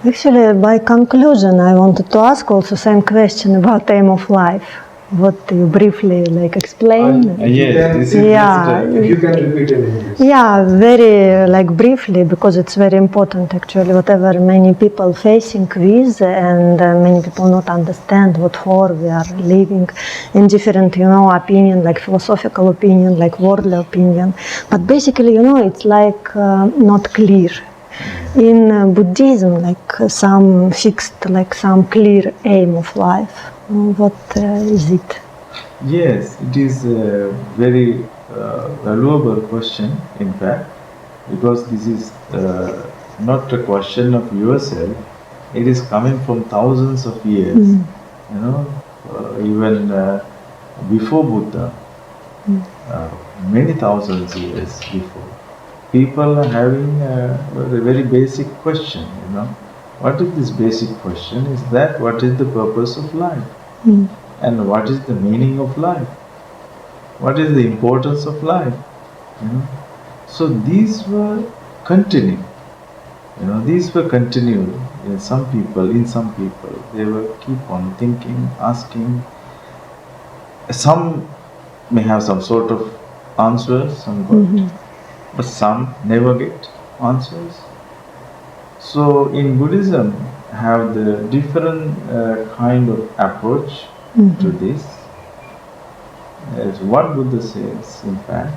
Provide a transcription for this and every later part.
Actually, by conclusion, I wanted to ask also same question about aim of life. What you briefly explain? Yes, If you can repeat it in English. Yeah, very briefly, because it's very important actually. Whatever many people facing with, and many people not understand what for we are living in different, opinion, like philosophical opinion, like worldly opinion. But basically, it's not clear. In Buddhism, some fixed, some clear aim of life. What is it? Yes, it is a very valuable question, in fact, because this is not a question of yourself. It is coming from thousands of years. Even before Buddha, many thousands of years before. People are having a very basic question, What is this basic question? Is that what is the purpose of life? And what is the meaning of life? What is the importance of life? So these were continuing. These were continued in some people. They will keep on thinking, asking. Some may have some sort of answers, but some never get answers. So in Buddhism, have the different kind of approach to this. As what Buddha says, in fact,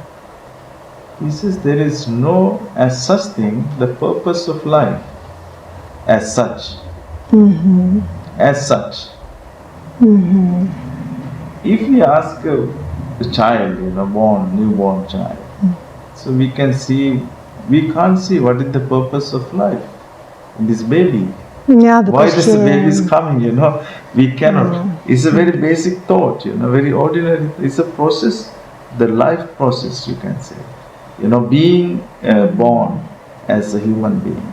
he says there is no as such thing the purpose of life as such. As such. If we ask a child, newborn child, so we can't see what is the purpose of life in this baby. Yeah, why this baby is coming, we cannot. It's a very basic thought, very ordinary. It's a process, the life process, you can say. Being born as a human being,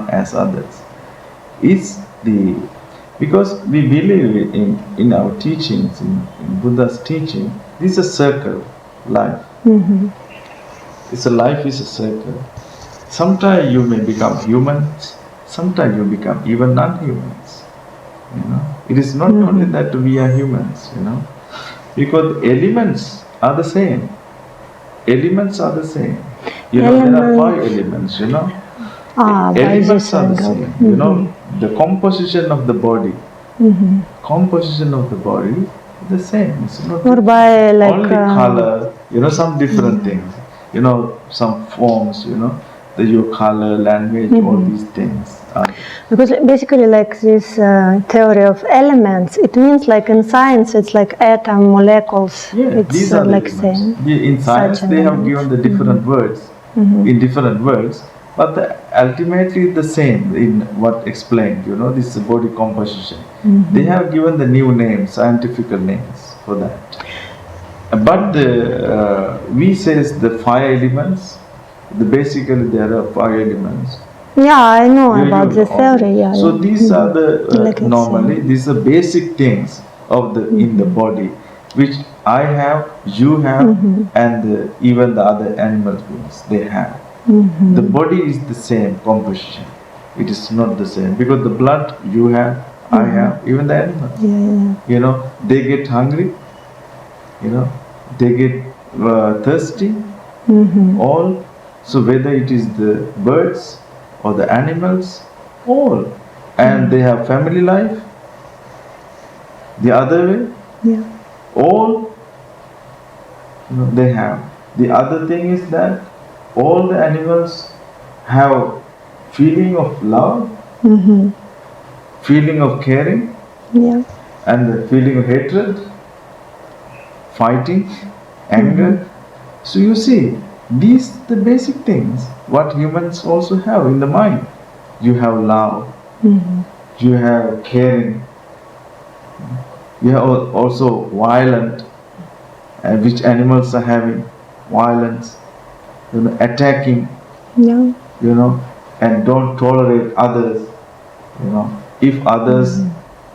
as others, is because we believe in our teachings, in Buddha's teaching, this is a circle, life. Life is a circle. Sometimes you may become humans, sometimes you become even non-humans. It is not only that we are humans, because the elements are the same. Elements are the same. There are 5 elements, Elements are the same. The composition of the body. Composition of the body is the same. It's not or by only color, some different things. Some forms, your color, language, all these things. Because basically this theory of elements, it means in science it's atom, molecules. Yeah, these are the same. In science they have given the different words, in different words, but ultimately the same in what explained, this body composition. They have given the new names, scientific names for that. But we says the 5 elements, basically there are 5 elements. Yeah, I know about the theory. Yeah. So these are the normally these are basic things of the in the body, which I have, you have, and even the other animal beings they have. The body is the same composition. It is not the same because the blood you have, I have, even the animals. They get hungry. They get thirsty. All. So whether it is the birds or the animals, all, and they have family life. The other way, all, they have. The other thing is that all the animals have feeling of love, feeling of caring, and the feeling of hatred, fighting, anger. So you see, these the basic things what humans also have in the mind. You have love, you have caring, you have also violent, which animals are having violence, attacking, and don't tolerate others. If others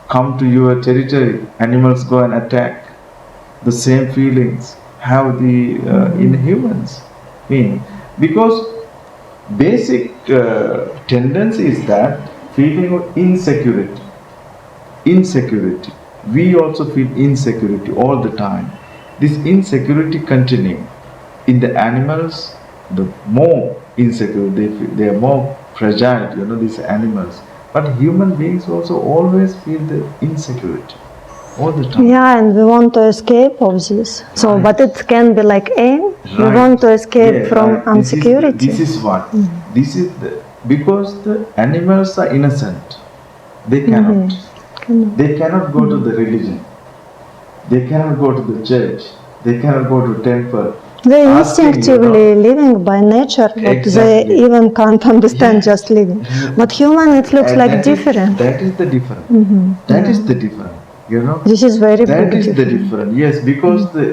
come to your territory, animals go and attack. The same feelings have the in humans. Because basic tendency is that feeling of insecurity. Insecurity. We also feel insecurity all the time. This insecurity continuing. In the animals, the more insecure they are more fragile, these animals. But human beings also always feel the insecurity all the time. Yeah, and we want to escape of this. So, Right. but it can be like aim. We Right. want to escape Yeah, from right. insecurity. This is what. This is because the animals are innocent. They cannot. They cannot go to the religion. They cannot go to the church. They cannot go to temple. They Asking, instinctively living by nature, but Exactly. they even can't understand Yeah. just living. But human, it looks And like that is- different. that is the difference. That is the difference. This is very That big is the difference. difference. Yes, because the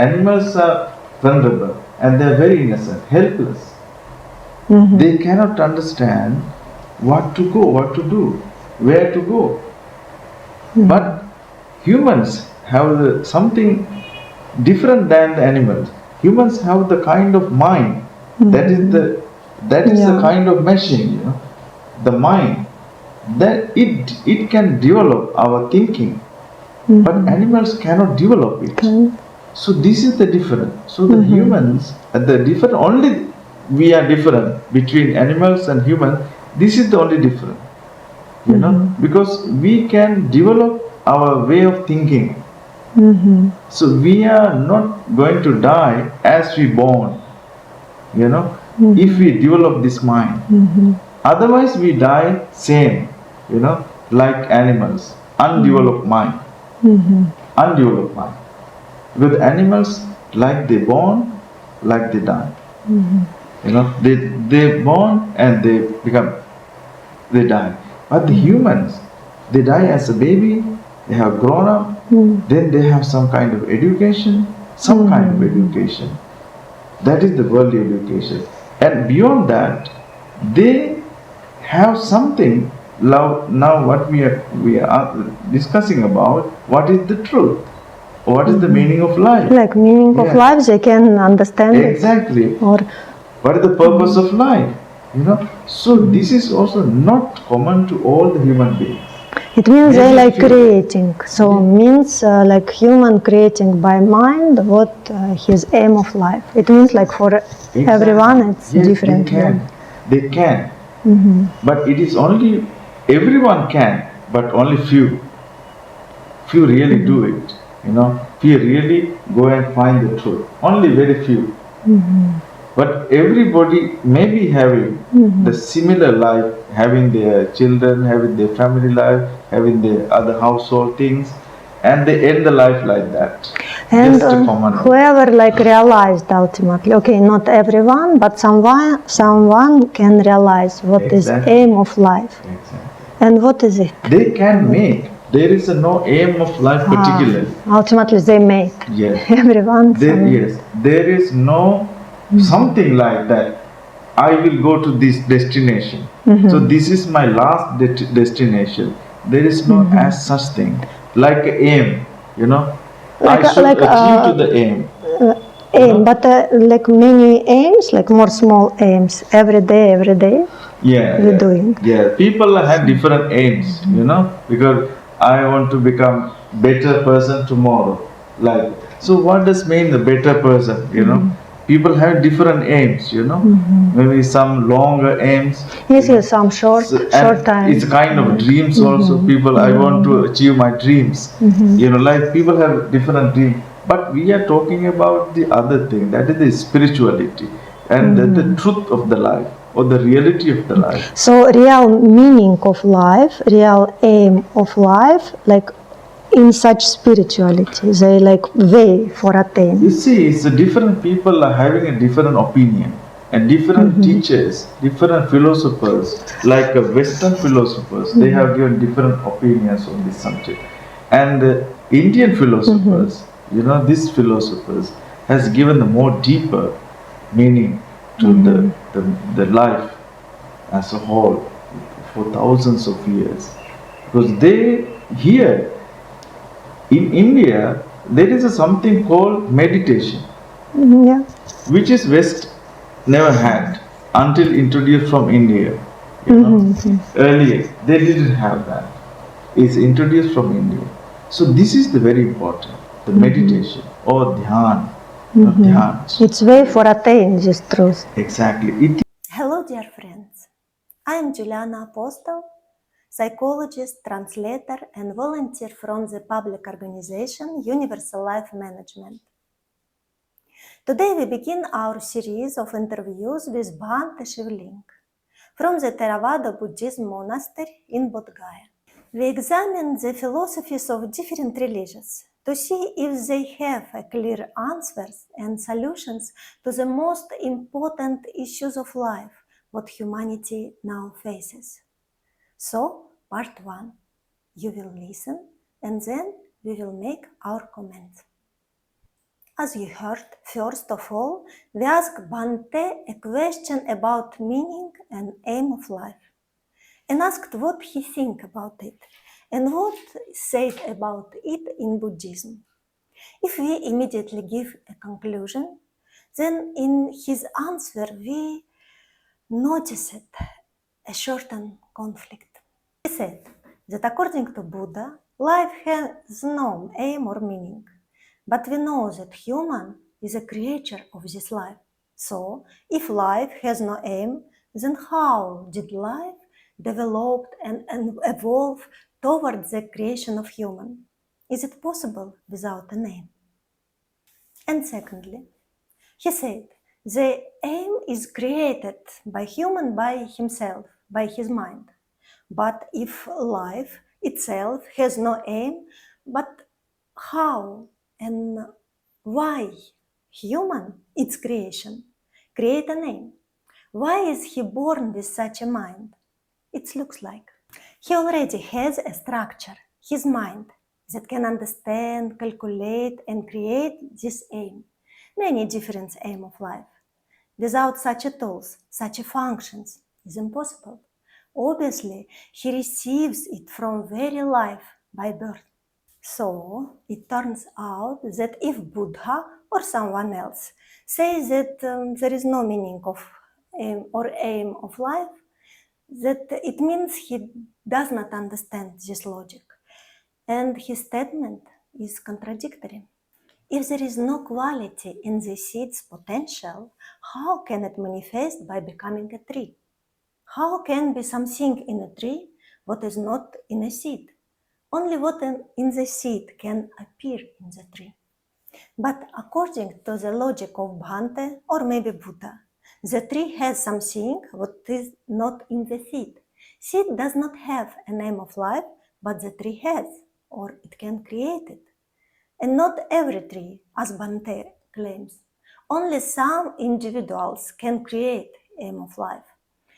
animals are vulnerable and they are very innocent, helpless. They cannot understand what to go, what to do, where to go. But humans have something different than the animals. Humans have the kind of mind that is the Yeah. kind of machine, the mind that it can develop our thinking, but animals cannot develop it. So this is the difference. So the humans, the different only we are different between animals and humans. This is the only difference, because we can develop our way of thinking. So we are not going to die as we born, if we develop this mind. Otherwise we die same, like animals, undeveloped mind. Undeveloped mind. With animals, like they born, like they die. They born and they die. But the humans, they die as a baby, they have grown up, then they have some kind of education, That is the worldly education. And beyond that, they have something. Now what we are discussing about, what is the truth? What is the meaning of life? Like meaning of Yeah. life, they can understand Exactly. it. Or What is the purpose of life? So this is also not common to all the human beings. it means they Maybe like few. creating. So means like human creating by mind what his aim of life. It means like for everyone it's Yes, different. They can. But it is only everyone can, but only few. Few really do it. Few really go and find the truth. Only very few. But everybody may be having the similar life, having their children, having their family life, having their other household things, and they end the life like that. And Just a common. whoever like realized ultimately, okay, not everyone, but someone can realize what is Exactly. aim of life. Exactly. And what is it? They can make. There is no aim of life particularly. Ultimately they make. Yes. Everyone. Yes. There is no something like that. I will go to this destination. So this is my last destination. There is no as such thing. Like an aim, Like I should like, achieve to the aim. Aim, but like many aims, like more small aims, every day. Yeah, we're yeah. doing. Yeah, people have different aims, because I want to become better person tomorrow. Like, so what does mean the better person? People have different aims. Maybe some longer aims. Yes, some short And time. it's a kind of dreams also. People, I want to achieve my dreams. Like people have different dreams. But we are talking about the other thing, that is the spirituality and the truth of the life or the reality of the life. So real meaning of life, real aim of life, like in such spirituality, they like way for attain. You see, it's the different people are having a different opinion. And different teachers, different philosophers, like Western philosophers, they have given different opinions on this subject. And Indian philosophers, these philosophers has given the more deeper meaning to the life as a whole for thousands of years. Because they here in India there is something called meditation, Yeah. which is West never had until introduced from India. You know, earlier they didn't have that. It's introduced from India. So this is the very important, the meditation or dhyan, not dhyan. It's way for attain this truth. Exactly. Hello, dear friends. I am Juliana Apostol, psychologist, translator, and volunteer from the public organization Universal Life Management. Today we begin our series of interviews with Bhante Shivling from the Theravada Buddhism monastery in Bodhgaya. We examine the philosophies of different religions to see if they have clear answers and solutions to the most important issues of life what humanity now faces. So, part 1, you will listen and then we will make our comments. As you heard, first of all, we ask Bhante a question about meaning and aim of life, and asked what he think about it and what said about it in Buddhism. If we immediately give a conclusion, then in his answer we noticed a certain conflict. He said that according to Buddha, life has no aim or meaning, but we know that human is a creature of this life. So, if life has no aim, then how did life develop and evolve towards the creation of human? Is it possible without an aim? And secondly, he said, the aim is created by human by himself, by his mind. But if life itself has no aim, but how and why human, its creation, create an aim? Why is he born with such a mind? It looks like he already has a structure, his mind, that can understand, calculate, and create this aim, many different aims of life. Without such a tools, such a functions, is impossible. Obviously, he receives it from very life by birth. So, it turns out that if Buddha or someone else says that there is no meaning of aim of life, that it means he does not understand this logic, and his statement is contradictory. If there is no quality in the seed's potential, how can it manifest by becoming a tree? How can be something in a tree what is not in a seed? Only what in the seed can appear in the tree. But according to the logic of Bhante or maybe Buddha, the tree has something what is not in the seed. Seed does not have a name of life, but the tree has, or it can create it. And not every tree, as Bhante claims. Only some individuals can create aim of life.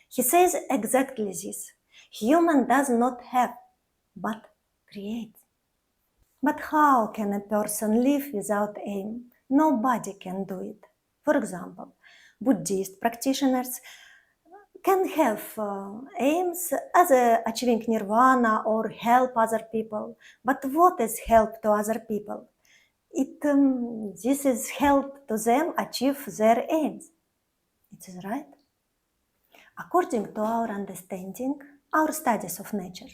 He says exactly this. Human does not have, but creates. But how can a person live without aim? Nobody can do it. For example, Buddhist practitioners can have aims as achieving nirvana or help other people. But what is help to other people? This is help to them achieve their aims. It is right. According to our understanding, our studies of nature,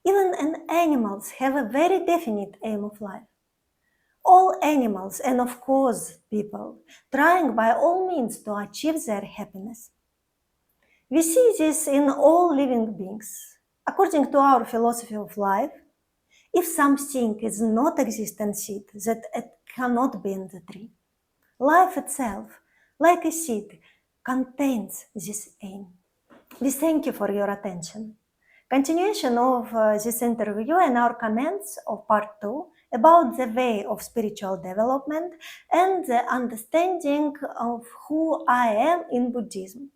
even animals have a very definite aim of life. All animals, and of course people, trying by all means to achieve their happiness. We see this in all living beings. According to our philosophy of life, if something is not existent seed, that it cannot be in the tree. Life itself, like a seed, contains this aim. We thank you for your attention. Continuation of this interview and our comments of part 2 about the way of spiritual development and the understanding of who I am in Buddhism.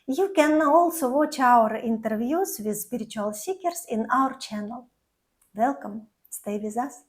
You can also watch our interviews with spiritual seekers in our channel. Welcome, stay with us.